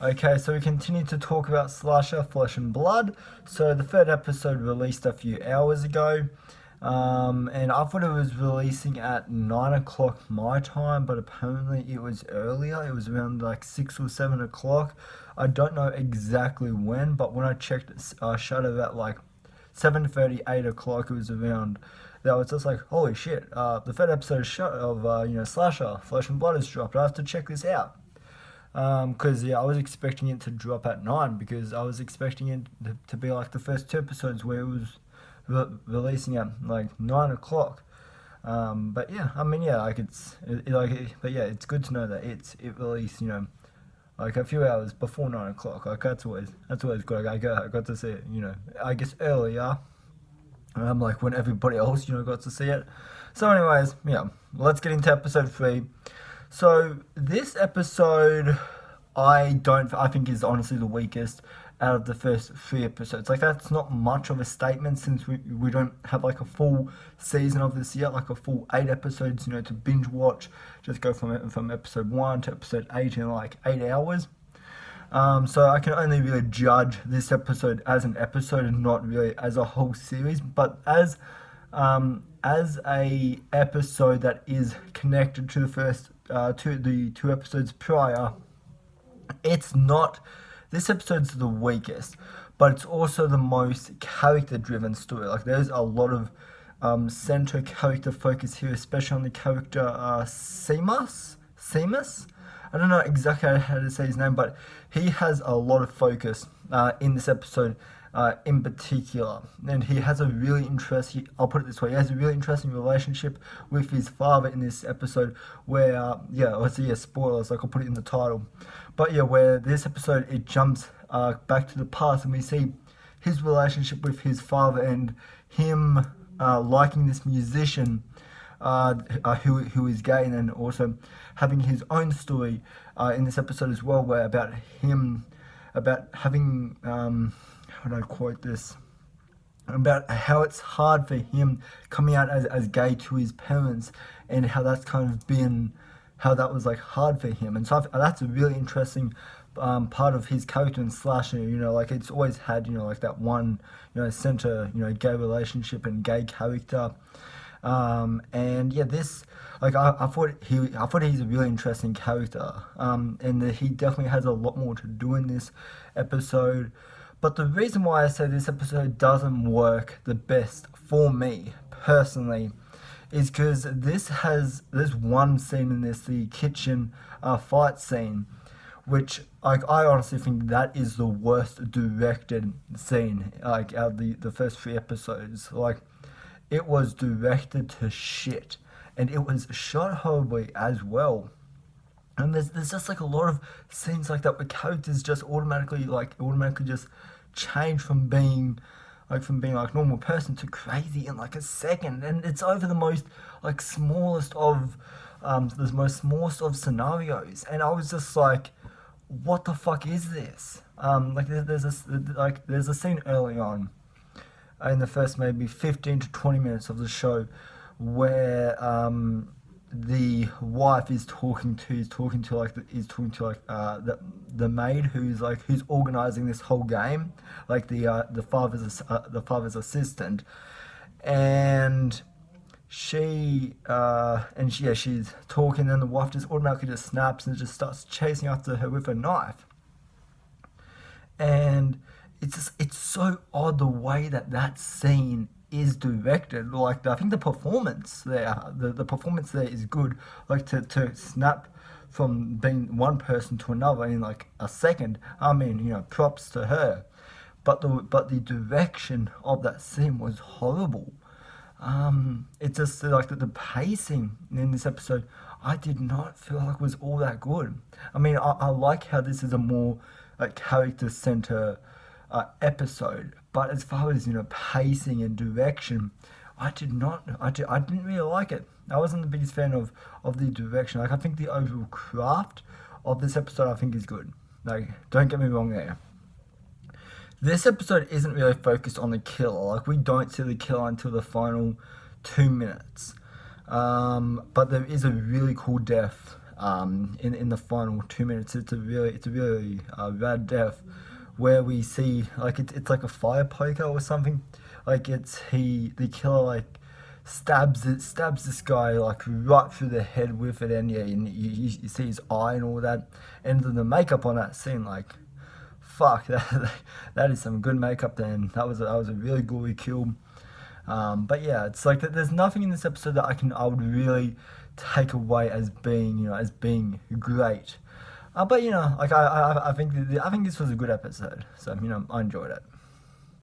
Okay, so we continue to talk about Slasher Flesh and Blood. So the third episode released a few hours ago. And I thought it was releasing at 9 o'clock my time, but apparently it was earlier. It was around like 6 or 7 o'clock. I don't know exactly when, but when I checked Shudder at like 7:30, 8 o'clock, it was around. That was just like, holy shit! The third episode of Slasher Flesh and Blood has dropped. I have to check this out. Because I was expecting it to drop at 9 because I was expecting it to be like the first two episodes where it was releasing at like 9 o'clock. But yeah, I mean, yeah, like but yeah, it's good to know that it released, like a few hours before 9 o'clock. Like that's always good. I got to see it, I guess earlier. Like when everybody else, got to see it. So, anyways, yeah, let's get into episode 3. So this episode, I think is honestly the weakest out of the first 3 episodes. Like that's not much of a statement since we don't have like a full season of this yet, like a full 8 episodes, to binge watch. Just go from episode 1 to episode 8 in like 8 hours. So I can only really judge this episode as an episode and not really as a whole series, but as a episode that is connected to the first the 2 episodes prior. It's not. This episode's the weakest, but it's also the most character-driven story. Like there's a lot of center character focus here, especially on the character Seamus. Seamus. I don't know exactly how to say his name, but he has a lot of focus in this episode. In particular, and he has a really interesting, I'll put it this way, he has a really interesting relationship with his father in this episode where, let's see, spoilers, like I'll put it in the title, but yeah, where this episode, it jumps back to the past and we see his relationship with his father and him liking this musician who is gay, and then also having his own story in this episode as well, where about having how do I quote this? About how it's hard for him coming out as gay to his parents, and how that's kind of been, how that was like hard for him. And so that's a really interesting part of his character in Slasher. Like it's always had, like that one, center, gay relationship and gay character. And yeah, this, like I thought he's a really interesting character, and that he definitely has a lot more to do in this episode. But the reason why I say this episode doesn't work the best for me personally is because there's one scene in this, the kitchen fight scene, which like I honestly think that is the worst directed scene like out of the first 3 episodes. Like it was directed to shit, and it was shot horribly as well. And there's just like a lot of scenes like that where characters just automatically just change from being like normal person to crazy in like a second, and it's over the most like smallest of scenarios, and I was just like, what the fuck is this? Like there's a scene early on in the first maybe 15 to 20 minutes of the show where the wife is talking to the maid who's organizing this whole game, like the father's assistant, and she's talking, and the wife just automatically just snaps and just starts chasing after her with a knife. And it's so odd the way that scene is directed. Like I think the performance there is good. Like to snap from being one person to another in like a second. I mean, props to her. But the direction of that scene was horrible. It's just like the pacing in this episode, I did not feel like was all that good. I mean, I like how this is a more like character center episode, but as far as pacing and direction, I didn't really like it. I wasn't the biggest fan of the direction. Like I think the overall craft of this episode I think is good. Like don't get me wrong there. This episode isn't really focused on the killer. Like we don't see the killer until the final 2 minutes. But there is a really cool death in the final 2 minutes. It's a really bad death where we see like it's like a fire poker or something. Like the killer like stabs this guy like right through the head with it, and yeah, and you see his eye and all that, and then the makeup on that scene, like fuck, that is some good makeup. Then that was a really gory kill. But yeah, it's like that. There's nothing in this episode that I would really take away as being as being great. But like I think this was a good episode, so I enjoyed it.